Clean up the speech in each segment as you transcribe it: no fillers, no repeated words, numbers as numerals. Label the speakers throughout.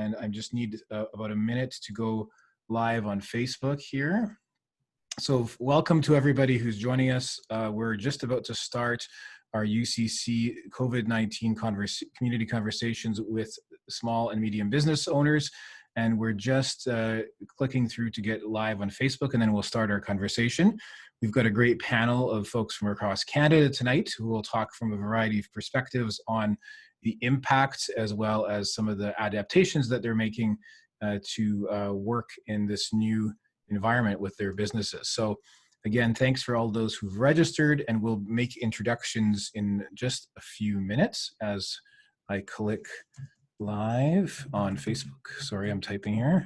Speaker 1: and I just need about a minute to go live on Facebook here. So welcome to everybody who's joining us. We're just about to start our UCC COVID-19 community conversations with small and medium business owners. And we're just clicking through to get live on Facebook, and then we'll start our conversation. We've got a great panel of folks from across Canada tonight who will talk from a variety of perspectives on the impact as well as some of the adaptations that they're making to work in this new environment with their businesses. So again, thanks for all those who've registered, and we'll make introductions in just a few minutes as I click live on Facebook. Sorry, I'm typing here.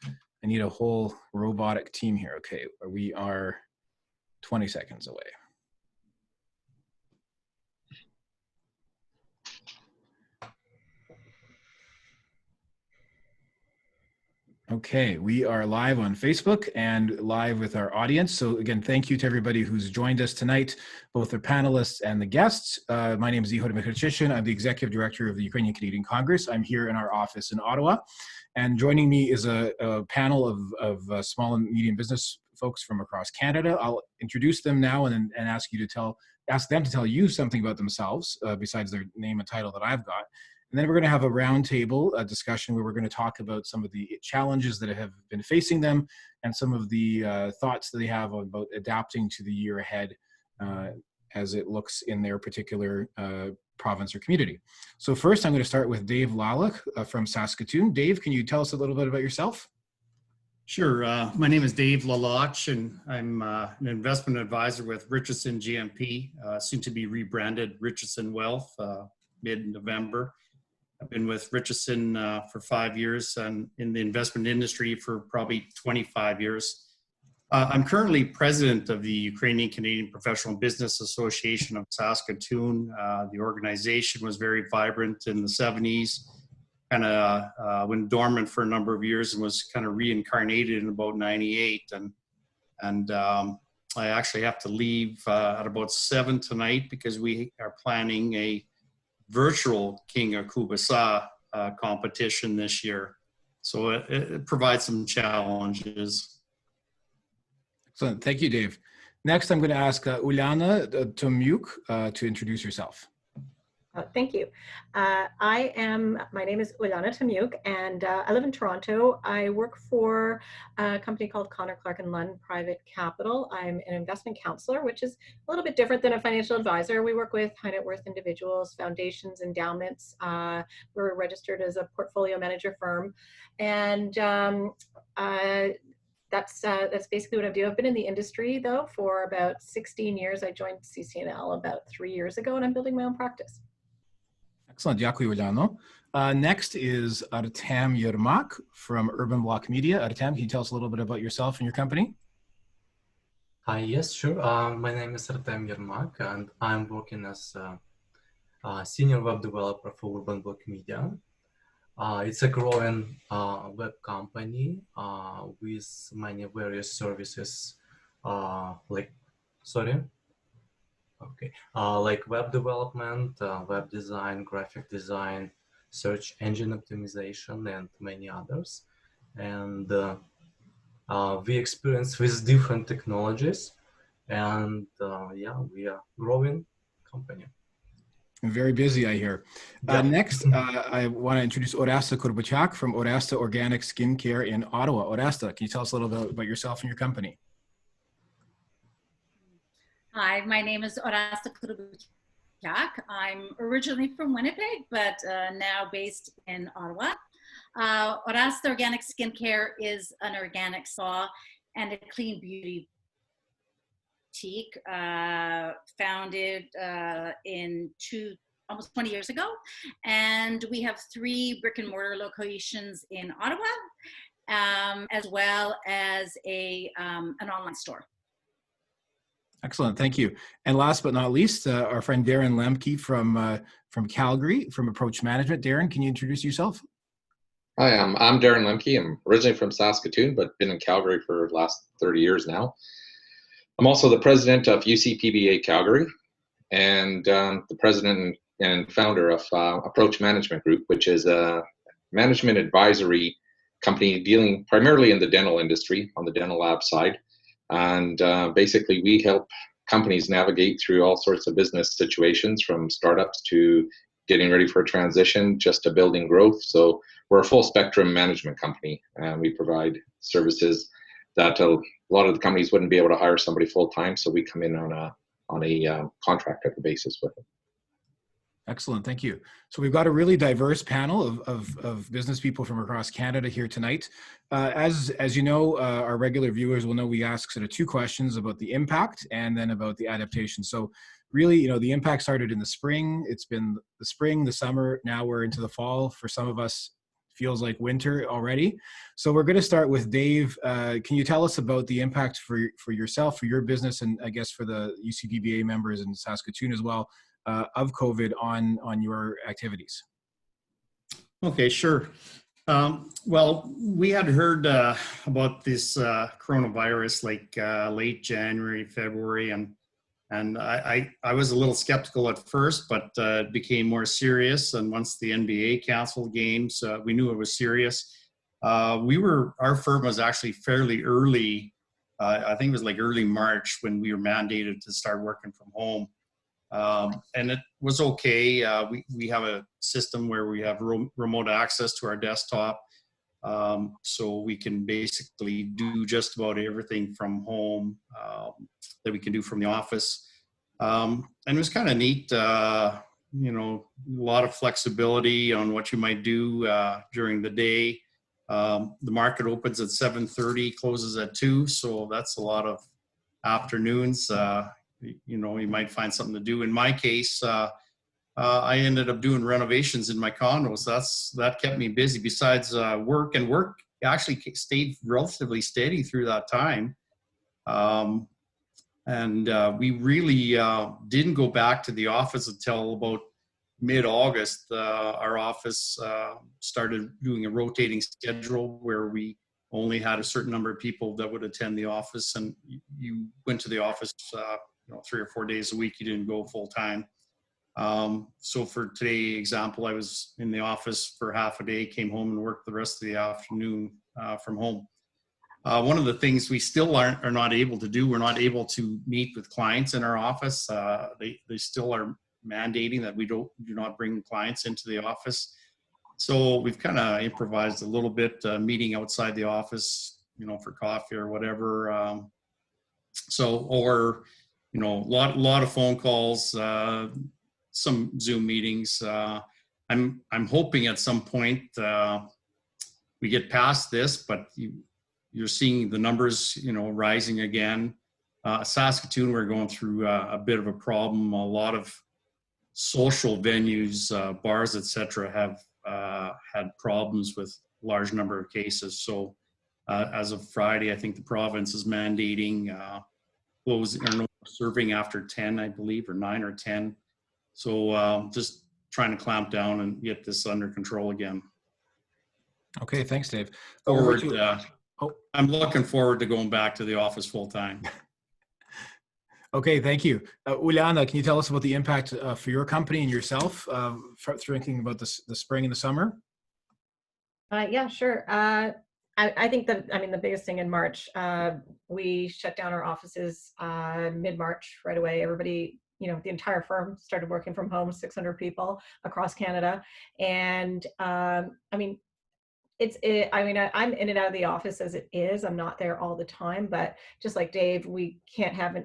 Speaker 1: I need a whole robotic team here. Okay, we are 20 seconds away. Okay, we are live on Facebook and live with our audience. So again, thank you to everybody who's joined us tonight, both the panelists and the guests. My name is Richardson. I'm the Executive Director of the Ukrainian Canadian Congress. I'm here in our office in Ottawa. And joining me is a panel of small and medium business folks from across Canada. I'll introduce them now and ask them to tell you something about themselves besides their name and title that I've got. And then we're going to have a roundtable discussion where we're going to talk about some of the challenges that have been facing them and some of the thoughts that they have about adapting to the year ahead as it looks in their particular province or community. So first, I'm going to start with Dave Lalach from Saskatoon. Dave, can you tell us a little bit about yourself?
Speaker 2: Sure. My name is Dave Lalach, and I'm an investment advisor with Richardson GMP, soon to be rebranded Richardson Wealth, mid-November. I've been with Richardson for 5 years and in the investment industry for probably 25 years. I'm currently president of the Ukrainian Canadian Professional Business Association of Saskatoon. The organization was very vibrant in the 70s, kind of went dormant for a number of years and was kind of reincarnated in about 98. And I actually have to leave at about 7 tonight because we are planning a virtual King of Kubasa competition this year. So it provides some challenges.
Speaker 1: Excellent. Thank you, Dave. Next, I'm going to ask Uliana Tomiuk to introduce yourself.
Speaker 3: Thank you. My name is Uliana Tomiuk, and I live in Toronto. I work for a company called Connor Clark and Lunn Private Capital. I'm an investment counselor, which is a little bit different than a financial advisor. We work with high net worth individuals, foundations, endowments. We're registered as a portfolio manager firm, and that's basically what I do. I've been in the industry though for about 16 years. I joined CCNL about 3 years ago, and I'm building my own practice.
Speaker 1: Excellent. Дякую, Uliano. Next is Artem Iermak from Urban Block Media. Artem, can you tell us a little bit about yourself and your company?
Speaker 4: Yes, sure. My name is Artem Iermak, and I'm working as a senior web developer for Urban Block Media. It's a growing web company with many various services like web development, web design, graphic design, search engine optimization, and many others. And we experience with different technologies, and we are growing company.
Speaker 1: Very busy, I hear. Next, I want to introduce Oresta Korbutiak from Oresta Organic Skincare in Ottawa. Oresta, can you tell us a little bit about yourself and your company?
Speaker 5: Hi, my name is Oresta Korbutiak. I'm originally from Winnipeg, but now based in Ottawa. Oresta Organic Skincare is an organic spa and a clean beauty boutique founded almost 20 years ago. And we have 3 brick and mortar locations in Ottawa, as well as an online store.
Speaker 1: Excellent, thank you. And last but not least, our friend Darren Lemke from Calgary, from Approach Management. Darren, can you introduce yourself?
Speaker 6: Hi, I'm Darren Lemke. I'm originally from Saskatoon, but been in Calgary for the last 30 years now. I'm also the president of UCPBA Calgary, and the president and and founder of Approach Management Group, which is a management advisory company dealing primarily in the dental industry on the dental lab side. And basically, we help companies navigate through all sorts of business situations, from startups to getting ready for a transition, just to building growth. So we're a full spectrum management company, and we provide services that a lot of the companies wouldn't be able to hire somebody full time. So we come in on a contractor basis with them.
Speaker 1: Excellent, thank you. So we've got a really diverse panel of business people from across Canada here tonight. As you know, our regular viewers will know we ask sort of two questions about the impact and then about the adaptation. So really, you know, the impact started in the spring. It's been the spring, the summer, now we're into the fall. For some of us, feels like winter already. So we're going to start with Dave. Can you tell us about the impact for yourself, for your business, and I guess for the UCPBA members in Saskatoon as well, of COVID on your activities?
Speaker 2: Okay, sure. Well, we had heard about this coronavirus like late January, February, and I was a little skeptical at first, but it became more serious. And once the NBA canceled games, we knew it was serious. Our firm was actually fairly early. I think it was like early March when we were mandated to start working from home. And it was okay. We have a system where we have remote access to our desktop. So we can basically do just about everything from home that we can do from the office. And it was kind of neat, you know, a lot of flexibility on what you might do during the day. The market opens at 7:30, closes at 2. So that's a lot of afternoons. You know, you might find something to do. In my case, I ended up doing renovations in my condos. That kept me busy besides work, and work actually stayed relatively steady through that time. And we really didn't go back to the office until about mid-August. Our office started doing a rotating schedule where we only had a certain number of people that would attend the office, and you went to the office 3 or 4 days a week. You didn't go full time. So for today example, I was in the office for half a day, came home and worked the rest of the afternoon from home. One of the things we still are not able to do, we're not able to meet with clients in our office. They still are mandating that we do not bring clients into the office. So we've kind of improvised a little bit, meeting outside the office, you know, for coffee or whatever. Or you know, a lot of phone calls, some Zoom meetings. I'm hoping at some point we get past this, but you're seeing the numbers, you know, rising again. Saskatoon, we're going through a bit of a problem. A lot of social venues, bars, etc., have had problems with large number of cases. So as of Friday, I think the province is mandating closing or no serving after 10, I believe, or 9 or 10. So just trying to clamp down and get this under control again.
Speaker 1: Okay, thanks, Dave.
Speaker 2: I'm looking forward to going back to the office full time.
Speaker 1: Okay, thank you. Uliana, can you tell us about the impact for your company and yourself, thinking about the spring and the summer?
Speaker 3: Yeah, sure. I think the biggest thing in March, we shut down our offices mid-March right away. Everybody, you know, the entire firm started working from home, 600 people across Canada. And I'm in and out of the office as it is. I'm not there all the time, but just like Dave, we can't have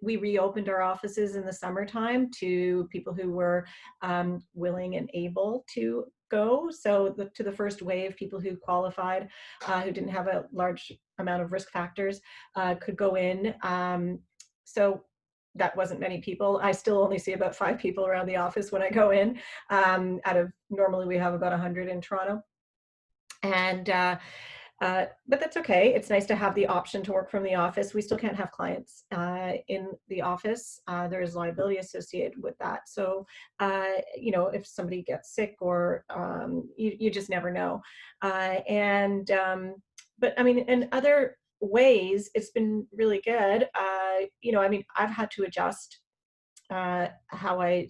Speaker 3: we reopened our offices in the summertime to people who were willing and able to go. So to the first wave, people who qualified, who didn't have a large amount of risk factors, could go in. So that wasn't many people. I still only see about 5 people around the office when I go in. Out of normally we have about 100 in Toronto. And but that's okay. It's nice to have the option to work from the office. We still can't have clients in the office. There is liability associated with that. So, if somebody gets sick or you just never know. But I mean, in other ways, it's been really good. I've had to adjust how I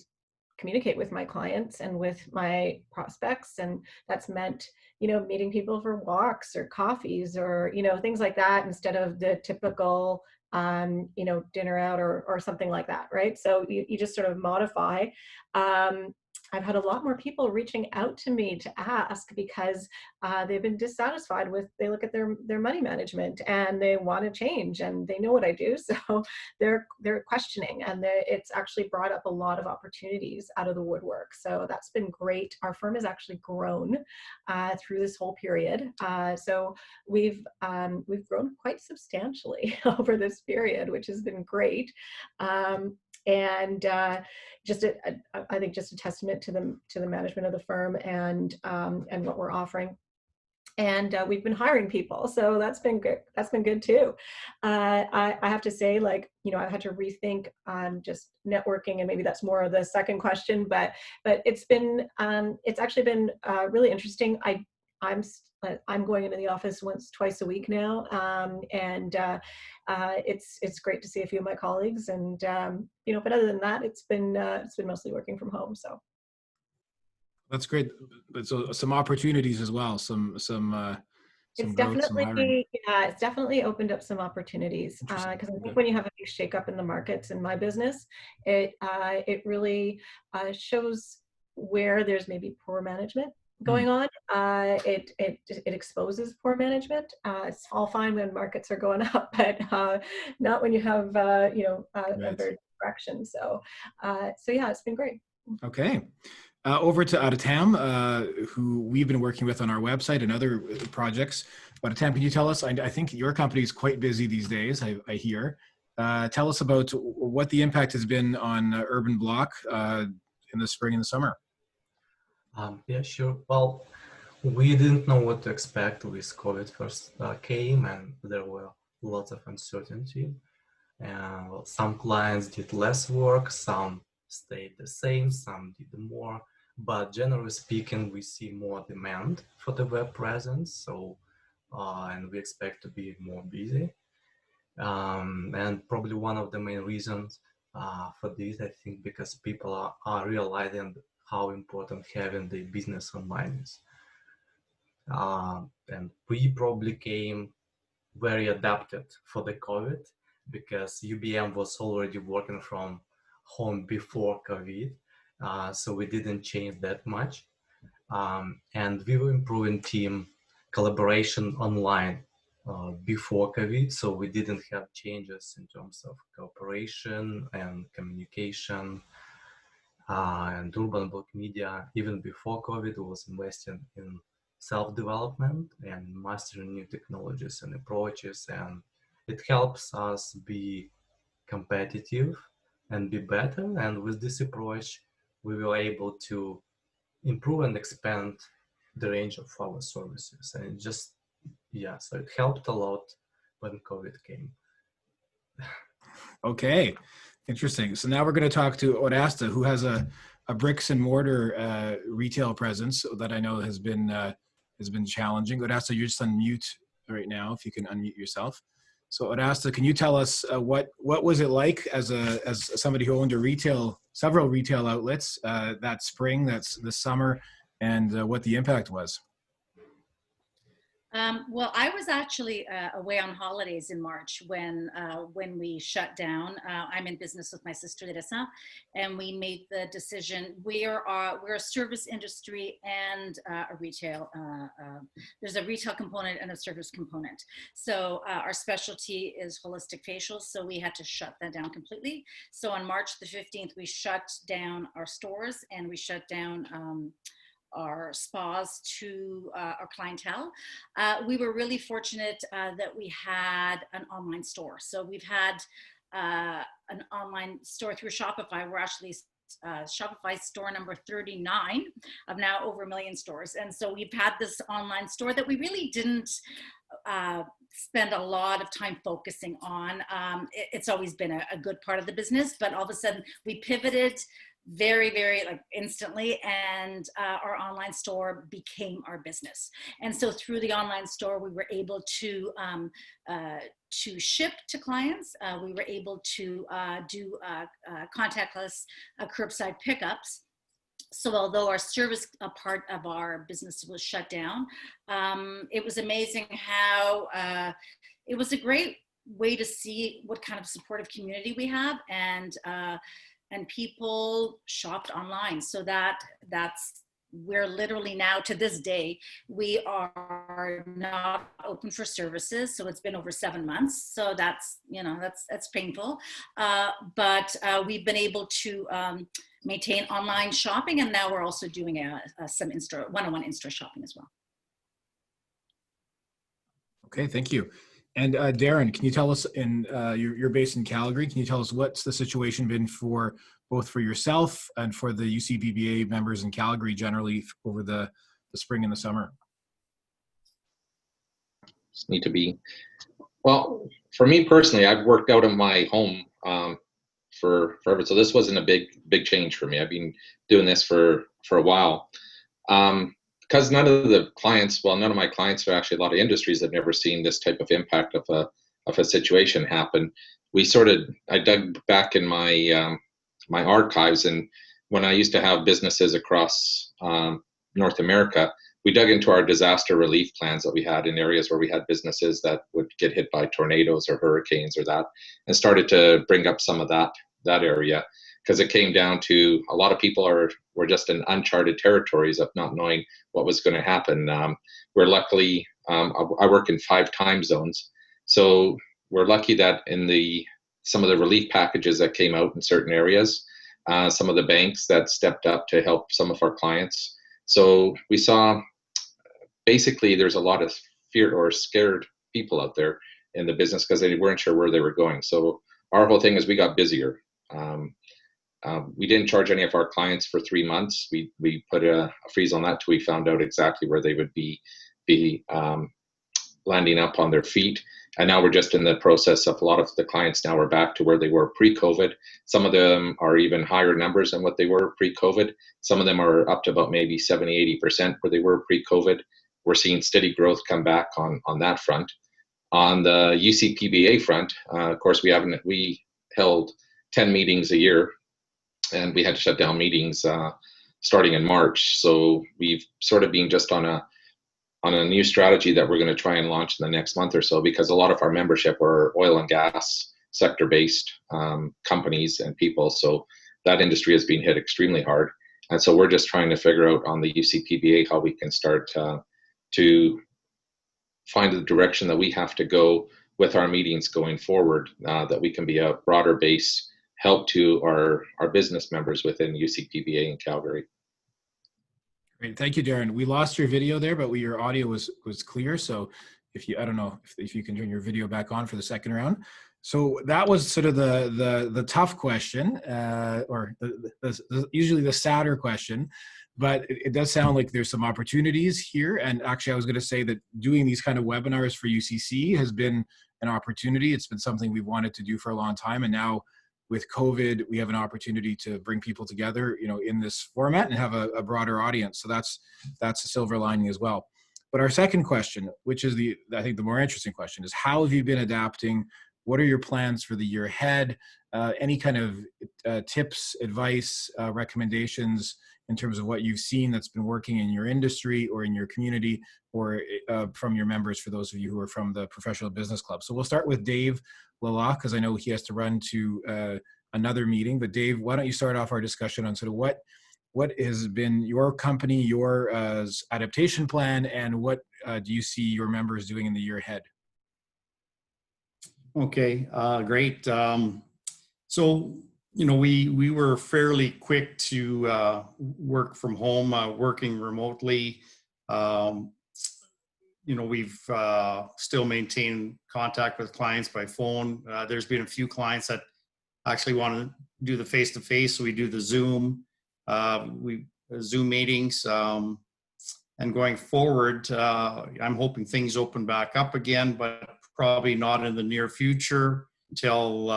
Speaker 3: communicate with my clients and with my prospects. And that's meant, meeting people for walks or coffees or, things like that instead of the typical, dinner out or something like that, right? So you just sort of modify. I've had a lot more people reaching out to me to ask because they've been dissatisfied with, they look at their money management and they want to change and they know what I do. So they're questioning, and it's actually brought up a lot of opportunities out of the woodwork. So that's been great. Our firm has actually grown through this whole period. So we've grown quite substantially over this period, which has been great. And I think just a testament to the management of the firm and what we're offering. And we've been hiring people, so that's been good. That's been good too. I have to say, I've had to rethink just networking, and maybe that's more of the second question. But it's actually been really interesting. I'm going into the office twice a week now, and it's great to see a few of my colleagues. And but other than that, it's been mostly working from home. So
Speaker 1: That's great. So some opportunities as well. Some
Speaker 3: it's
Speaker 1: growth, some hiring.
Speaker 3: it's definitely opened up some opportunities because I think when you have a big shakeup in the markets in my business, it really shows where there's maybe poor management going on. It exposes poor management. It's all fine when markets are going up, but not when you have a third direction. So yeah, it's been great.
Speaker 1: Okay. Over to Artem, who we've been working with on our website and other projects. Artem, can you tell us, I think your company is quite busy these days, I hear. Tell us about what the impact has been on Urban Block in the spring and the summer.
Speaker 4: Yeah, sure. Well, we didn't know what to expect with COVID first came, and there were lots of uncertainty. Some clients did less work, some stayed the same, some did more. But generally speaking, we see more demand for the web presence, so and we expect to be more busy. And probably one of the main reasons for this, I think, because people are realizing how important having the business online is. And we probably came very adapted for the COVID because UBM was already working from home before COVID. So we didn't change that much. And we were improving team collaboration online before COVID. So we didn't have changes in terms of cooperation and communication. And Urban Block Media, even before COVID, was investing in self-development and mastering new technologies and approaches. And it helps us be competitive and be better. And with this approach, we were able to improve and expand the range of our services. And it just, so it helped a lot when COVID came.
Speaker 1: Okay, interesting. So now we're going to talk to Oresta, who has a bricks and mortar retail presence that I know has been challenging. Oresta, you're just on mute right now. If you can unmute yourself. So Oresta, can you tell us what was it like as somebody who owned several retail outlets that spring, that's the summer, and what the impact was?
Speaker 5: Well, I was actually away on holidays in March when we shut down. I'm in business with my sister Aressa, and we made the decision. We're a service industry and a retail. There's a retail component and a service component. So our specialty is holistic facials. So we had to shut that down completely. So on March the 15th, we shut down our stores and we shut down our spas to our clientele. We were really fortunate that we had an online store. So we've had an online store through Shopify. We're actually Shopify store number 39 of now over 1 million stores. And so we've had this online store that we really didn't spend a lot of time focusing on. It's always been a good part of the business, but all of a sudden we pivoted very, very instantly, and our online store became our business. And so through the online store, we were able to ship to clients. We were able to do contactless curbside pickups. So although our service part of our business was shut down, it was amazing how it was a great way to see what kind of supportive community we have, and people shopped online. So that's we're literally now, to this day, we are not open for services. So it's been over 7 months. So that's, you know, that's painful. But we've been able to maintain online shopping, and now we're also doing some one-on-one in-store shopping as well.
Speaker 1: Okay, thank you. And Darren, can you tell us, you're based in Calgary, can you tell us what's the situation been for both for yourself and for the UCPBA members in Calgary generally over the spring and the summer?
Speaker 6: Just need to be, well, for me personally, I've worked out of my home forever, so this wasn't a big change for me. I've been doing this for a while. Because none of my clients are actually, a lot of industries have never seen this type of impact of a situation happen. I dug back in my my archives, and when I used to have businesses across North America, we dug into our disaster relief plans that we had in areas where we had businesses that would get hit by tornadoes or hurricanes or that, and started to bring up some of that area, because it came down to a lot of people were just in uncharted territories of not knowing what was going to happen. We're luckily, I work in 5 time zones, so we're lucky that in some of the relief packages that came out in certain areas, some of the banks that stepped up to help some of our clients. So we saw, basically, there's a lot of fear or scared people out there in the business because they weren't sure where they were going. So our whole thing is we got busier. We didn't charge any of our clients for 3 months. We put a freeze on that till we found out exactly where they would be landing up on their feet. And now we're just in the process of, a lot of the clients now are back to where they were pre-COVID. Some of them are even higher numbers than what they were pre-COVID. Some of them are up to about maybe 70, 80% where they were pre-COVID. We're seeing steady growth come back on that front. On the UCPBA front, of course, we held 10 meetings a year, and we had to shut down meetings starting in March. So we've sort of been just on a new strategy that we're going to try and launch in the next month or so, because a lot of our membership are oil and gas sector-based companies and people. So that industry has been hit extremely hard. And so we're just trying to figure out on the UCPBA how we can start to find the direction that we have to go with our meetings going forward, that we can be a broader base help to our business members within UCPBA in Calgary.
Speaker 1: Great, thank you, Darren. We lost your video there, but your audio was clear. So I don't know if you can turn your video back on for the second round. So that was sort of the tough question, or usually the sadder question, but it does sound like there's some opportunities here. And actually, I was going to say that doing these kind of webinars for UCC has been an opportunity. It's been something we've wanted to do for a long time, and now with COVID, we have an opportunity to bring people together, in this format and have a broader audience. So that's a silver lining as well. But our second question, which is I think the more interesting question, is how have you been adapting? What are your plans for the year ahead? Any kind of tips, advice, recommendations in terms of what you've seen that's been working in your industry or in your community, or from your members, for those of you who are from the Professional Business Club. So we'll start with Dave Lalach, because I know he has to run to another meeting. But Dave, why don't you start off our discussion on sort of what has been your company, your adaptation plan, and what do you see your members doing in the year ahead?
Speaker 2: Okay, great. So, we were fairly quick to work from home, working remotely. We've still maintained contact with clients by phone. There's been a few clients that actually want to do the face-to-face, so we do the Zoom meetings. And going forward, I'm hoping things open back up again, but probably not in the near future until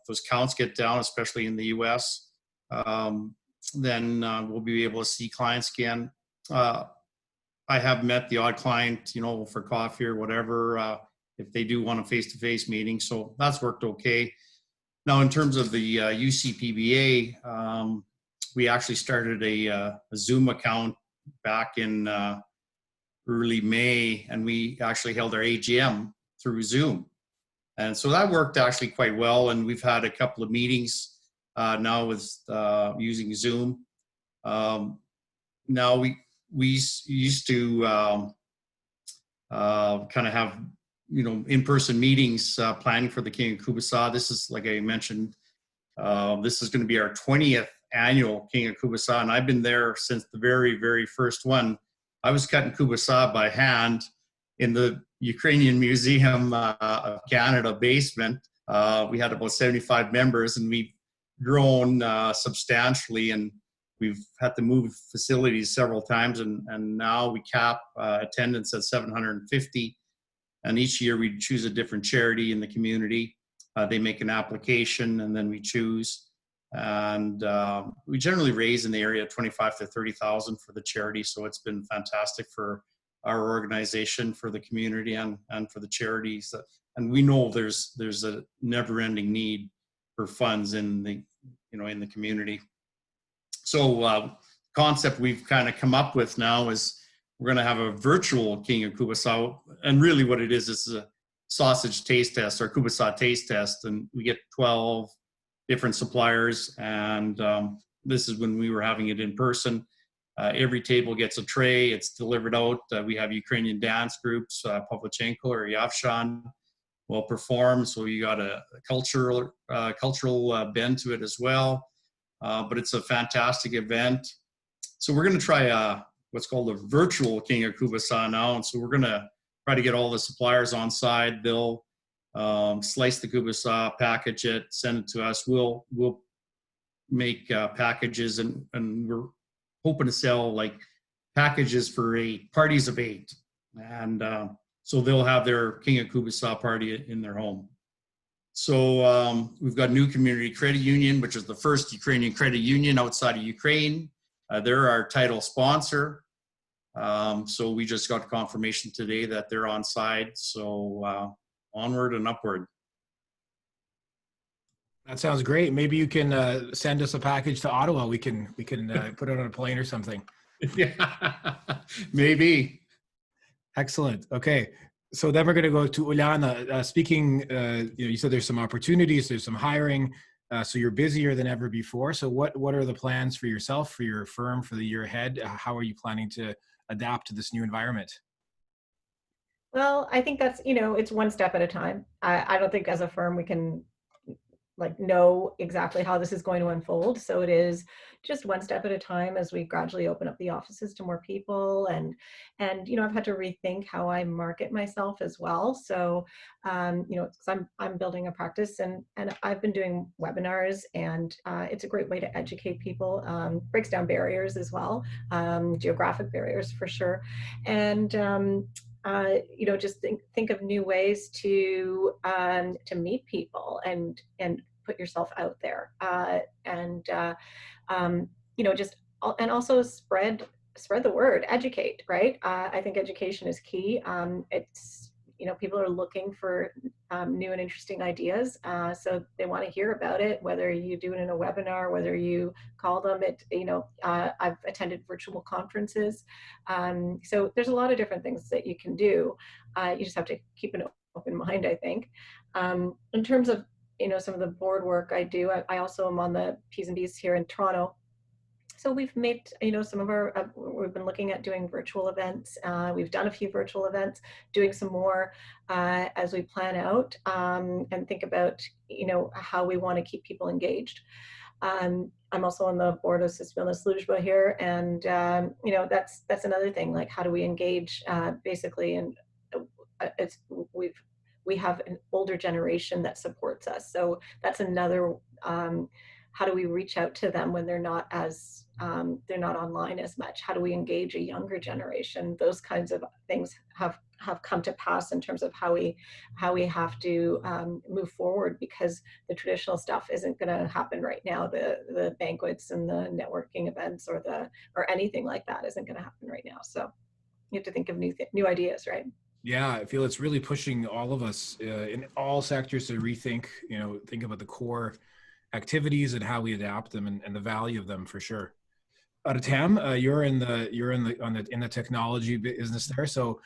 Speaker 2: those counts get down, especially in the US. Then we'll be able to see clients again. I have met the odd client, for coffee or whatever, if they do want a face-to-face meeting. So that's worked okay. Now, in terms of the UCPBA, we actually started a Zoom account back in early May, and we actually held our AGM through Zoom. And so that worked actually quite well. And we've had a couple of meetings now with using Zoom. Now we used to kind of have, in-person meetings planning for the King of Kubasa. This is, like I mentioned, this is going to be our 20th annual King of Kubasa, and I've been there since the very, very first one. I was cutting Kubasa by hand in the Ukrainian Museum of Canada basement. We had about 75 members, and we've grown substantially, and we've had to move facilities several times, and now we cap attendance at 750. And each year we choose a different charity in the community. They make an application, and then we choose. And we generally raise in the area 25 to 30,000 for the charity. So it's been fantastic for our organization, for the community, and for the charities. And we know there's a never-ending need for funds in the in the community. So concept we've kind of come up with now is we're going to have a virtual King of Kubasa, and really what it is a sausage taste test or Kubasa taste test, and we get 12 different suppliers, and this is when we were having it in person. Every table gets a tray. It's delivered out. We have Ukrainian dance groups, Pavlichenko or Yavshan will perform. So you got a cultural bend to it as well. But it's a fantastic event. So we're going to try what's called a virtual King of Kubasa now. And so we're going to try to get all the suppliers on side. They'll slice the Kubasa, package it, send it to us. We'll make packages, and we're hoping to sell like packages for parties of 8. And so they'll have their King of Kubasa party in their home. So we've got New Community Credit Union, which is the first Ukrainian credit union outside of Ukraine. They're our title sponsor. So we just got confirmation today that they're on side. So onward and upward.
Speaker 1: That sounds great. Maybe you can send us a package to Ottawa. We can put it on a plane or something.
Speaker 2: Yeah, maybe.
Speaker 1: Excellent. Okay. So then we're going to go to Uliana. Speaking, you said there's some opportunities, there's some hiring. So you're busier than ever before. So what are the plans for yourself, for your firm, for the year ahead? How are you planning to adapt to this new environment?
Speaker 3: Well, I think that's, it's one step at a time. I don't think as a firm we can know exactly how this is going to unfold. So it is just one step at a time as we gradually open up the offices to more people. And I've had to rethink how I market myself as well. So, because I'm building a practice, and I've been doing webinars, and it's a great way to educate people, breaks down barriers as well, geographic barriers for sure. And, just think of new ways to meet people and put yourself out there, and also spread the word, educate, right? I think education is key. It's, people are looking for new and interesting ideas, so they want to hear about it, whether you do it in a webinar, whether you call them it, I've attended virtual conferences. So there's a lot of different things that you can do. You just have to keep an open mind, I think. In terms of, some of the board work I do, I also am on the P's and B's here in Toronto. So we've made, some of our, we've been looking at doing virtual events. We've done a few virtual events, doing some more as we plan out and think about, how we want to keep people engaged. I'm also on the board of Civilna Slujba here, and that's another thing. Like, how do we engage basically? And we have an older generation that supports us, so that's another. How do we reach out to them when they're not online as much? How do we engage a younger generation? Those kinds of things have come to pass in terms of how we have to move forward, because the traditional stuff isn't going to happen right now. The banquets and the networking events or anything like that isn't going to happen right now. So you have to think of new ideas, right?
Speaker 1: Yeah, I feel it's really pushing all of us in all sectors to rethink, think about the core activities and how we adapt them and the value of them for sure. Artem, you're in the technology business there. So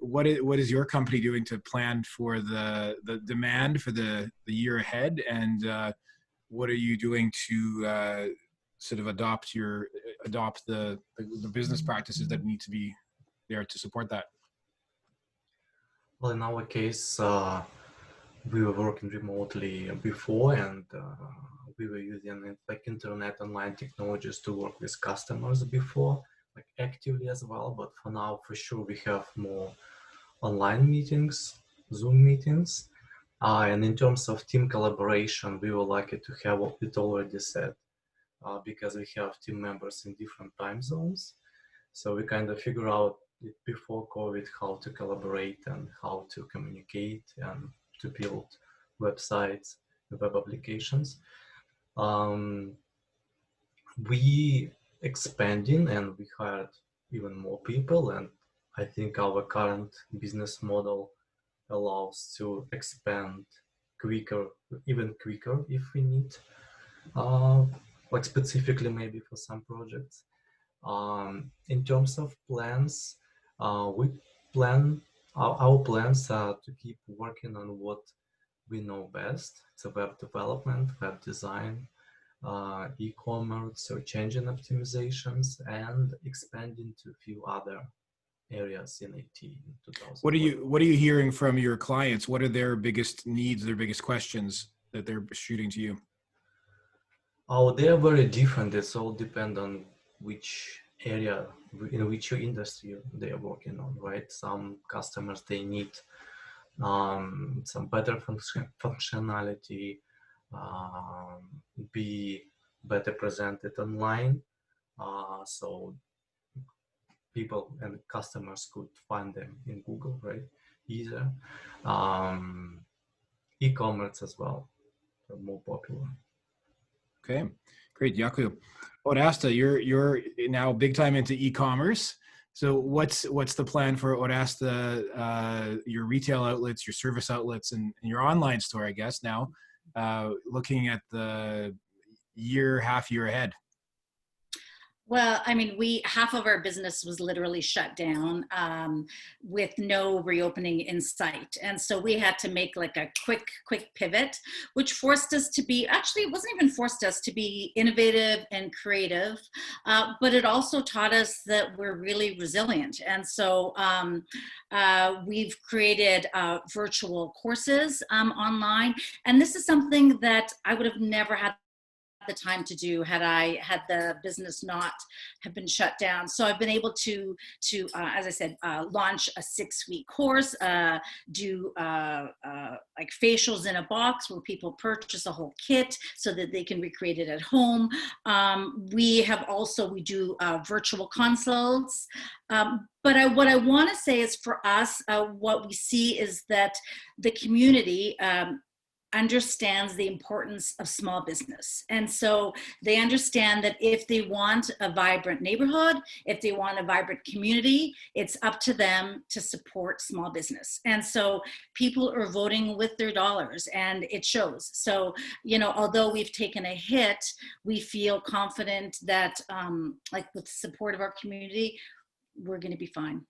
Speaker 1: what is your company doing to plan for the demand for the year ahead, and what are you doing to sort of adopt the business practices that need to be there to support that?
Speaker 4: Well, in our case, we were working remotely before, and we were using like internet online technologies to work with customers before, like actively as well. But for now, for sure, we have more online meetings, Zoom meetings. And in terms of team collaboration, we were lucky to have it already set because we have team members in different time zones. So we kind of figure out before COVID how to collaborate and how to communicate and to build websites, web applications. We expanding and we hired even more people, and I think our current business model allows to expand quicker, even quicker if we need, like specifically maybe for some projects. In terms of plans, we plan, our plans are to keep working on what we know best. It's a web development, web design, e-commerce, search engine optimizations, and expanding to a few other areas in IT in 2020.
Speaker 1: What are you hearing from your clients? What are their biggest needs, their biggest questions that they're shooting to you?
Speaker 4: Oh, they are very different. It's all depend on which area, in which industry they are working on, right? Some customers, they need some better functionality, be better presented online, so people and customers could find them in Google, right? Easier. E-commerce as well, are more popular.
Speaker 1: Okay, great, Yaku. Oresta, you're now big time into e-commerce. So what's the plan for Oresta, your retail outlets, your service outlets, and your online store, I guess, now, looking at the half year ahead?
Speaker 5: Well, I mean, half of our business was literally shut down with no reopening in sight. And so we had to make like a quick pivot, which forced us to be, actually, it wasn't even forced us to be innovative and creative, but it also taught us that we're really resilient. And so we've created virtual courses online. And this is something that I would have never had the time to do had the business not have been shut down. So I've been able to as I said, launch a 6-week course, do like facials in a box where people purchase a whole kit so that they can recreate it at home. We do virtual consults. But what I want to say is, for us, what we see is that the community understands the importance of small business. And so they understand that if they want a vibrant neighborhood, if they want a vibrant community, it's up to them to support small business. And so people are voting with their dollars, and it shows. So, although we've taken a hit, we feel confident that like with the support of our community, we're going to be fine.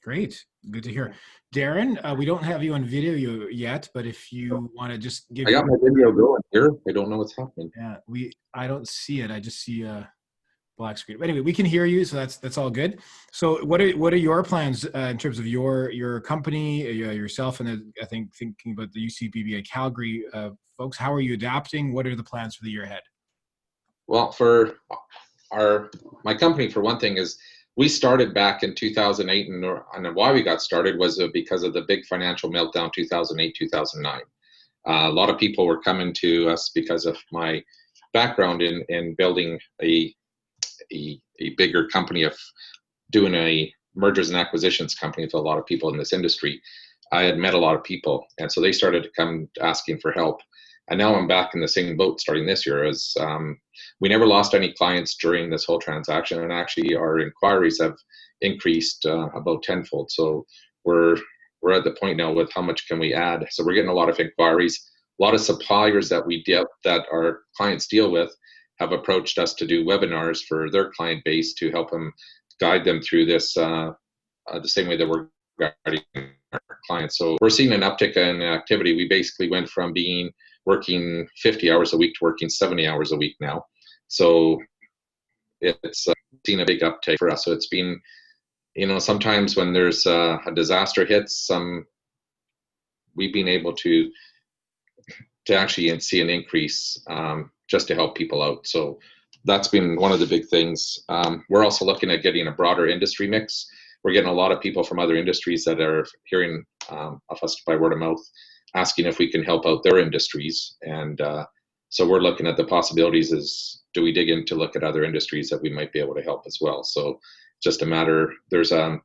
Speaker 1: Great. Good to hear. Darren, we don't have you on video yet, but if you want to just give...
Speaker 6: I got my video going here. I don't know what's happening.
Speaker 1: Yeah, I don't see it. I just see a black screen. But anyway, we can hear you, so that's all good. So what are your plans in terms of your company, yourself, and I think thinking about the UCPBA Calgary folks? How are you adapting? What are the plans for the year ahead?
Speaker 6: Well, for my company, for one thing, is we started back in 2008, and why we got started was because of the big financial meltdown 2008, 2009. A lot of people were coming to us because of my background in building a bigger company, of doing a mergers and acquisitions company with a lot of people in this industry. I had met a lot of people, and so they started to come asking for help. And now I'm back in the same boat starting this year. As we never lost any clients during this whole transaction, and actually our inquiries have increased about tenfold. So we're at the point now with how much can we add. So we're getting a lot of inquiries. lot of suppliers that our clients deal with have approached us to do webinars for their client base to help them guide them through this the same way that we're guiding our clients. So we're seeing an uptick in activity. We basically went from working 50 hours a week to working 70 hours a week now. So it's seen a big uptake for us. So it's been, sometimes when there's a disaster hits, we've been able to actually see an increase just to help people out. So that's been one of the big things. We're also looking at getting a broader industry mix. We're getting a lot of people from other industries that are hearing of us by word of mouth, asking if we can help out their industries. And so we're looking at the possibilities is, do we dig in to look at other industries that we might be able to help as well? So just a matter, there's the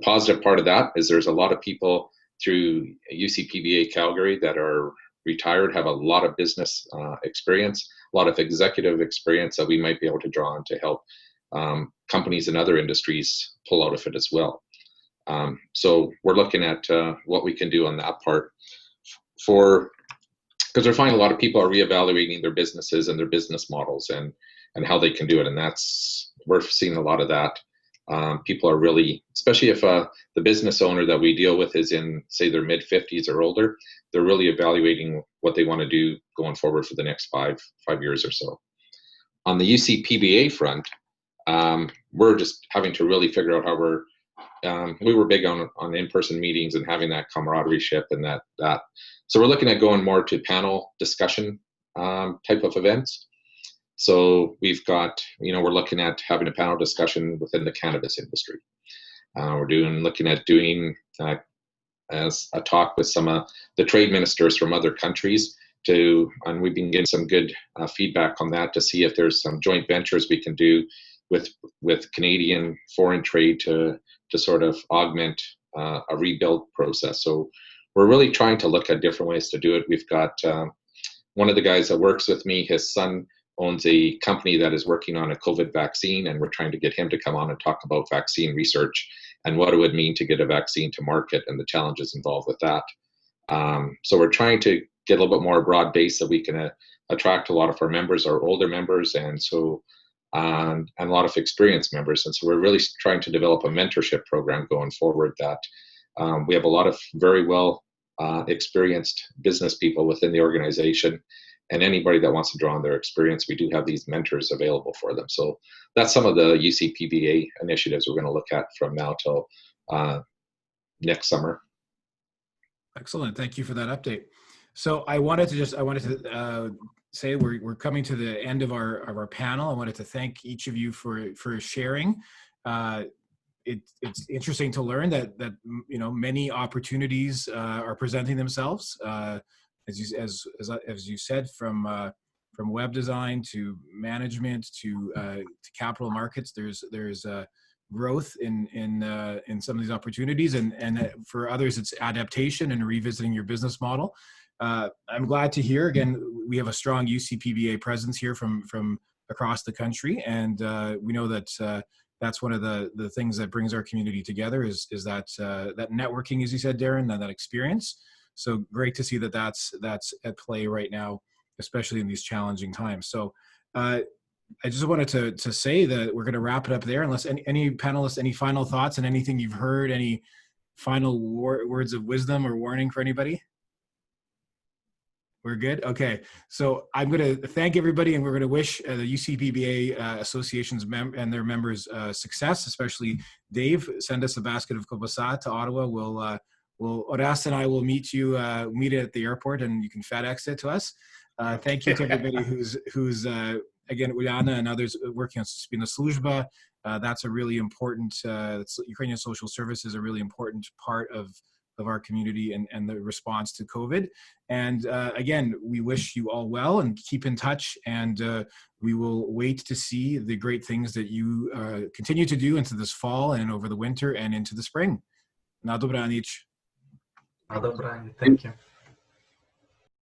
Speaker 6: positive part of that is there's a lot of people through UCPBA Calgary that are retired, have a lot of business experience, a lot of executive experience that we might be able to draw on to help companies in other industries pull out of it as well. So we're looking at what we can do on that part because we're finding a lot of people are reevaluating their businesses and their business models and how they can do it. And we're seeing a lot of that. People are really, especially if the business owner that we deal with is in, say, their mid-50s or older, they're really evaluating what they want to do going forward for the next five years or so. On the UCPBA front, we're just having to really figure out how we were big on in-person meetings and having that camaraderie and that. So we're looking at going more to panel discussion type of events. So we've got, we're looking at having a panel discussion within the cannabis industry. We're looking at doing as a talk with some of the trade ministers from other countries and we've been getting some good feedback on that to see if there's some joint ventures we can do with Canadian foreign trade to sort of augment a rebuild process. So we're really trying to look at different ways to do it. We've got one of the guys that works with me, his son owns a company that is working on a COVID vaccine, and we're trying to get him to come on and talk about vaccine research and what it would mean to get a vaccine to market and the challenges involved with that. So we're trying to get a little bit more broad base so we can attract a lot of our members, our older members, and a lot of experienced members. And so we're really trying to develop a mentorship program going forward that we have a lot of very well experienced business people within the organization, and anybody that wants to draw on their experience, we do have these mentors available for them. So that's some of the UCPBA initiatives we're going to look at from now till next summer.
Speaker 1: Excellent. Thank you for that update. So I wanted to say we're coming to the end of our panel. I wanted to thank each of you for sharing. It's interesting to learn that many opportunities are presenting themselves. As you said, from web design to management to capital markets, there's growth in some of these opportunities, and for others it's adaptation and revisiting your business model. I'm glad to hear again we have a strong UCPBA presence here from across the country, and we know that that's one of the things that brings our community together is that networking, as you said, Darren, and that experience. So great to see that's at play right now, especially in these challenging times. So I just wanted to say that we're going to wrap it up there, unless any panelists, any final thoughts and anything you've heard, any final words of wisdom or warning for anybody? We're good? Okay. So I'm going to thank everybody, and we're going to wish the UCPBA associations and their members success, especially Dave. Send us a basket of kielbasa to Ottawa. Oresta and I will meet at the airport, and you can FedEx it to us. Thank you to everybody who's again, Uliana and others working on Spina Sluzhba. That's a really important, Ukrainian social service is a really important part of our community and the response to COVID. And again, we wish you all well and keep in touch, and we will wait to see the great things that you continue to do into this fall and over the winter and into the spring. Na dobranic.
Speaker 4: Na dobranic. Thank you.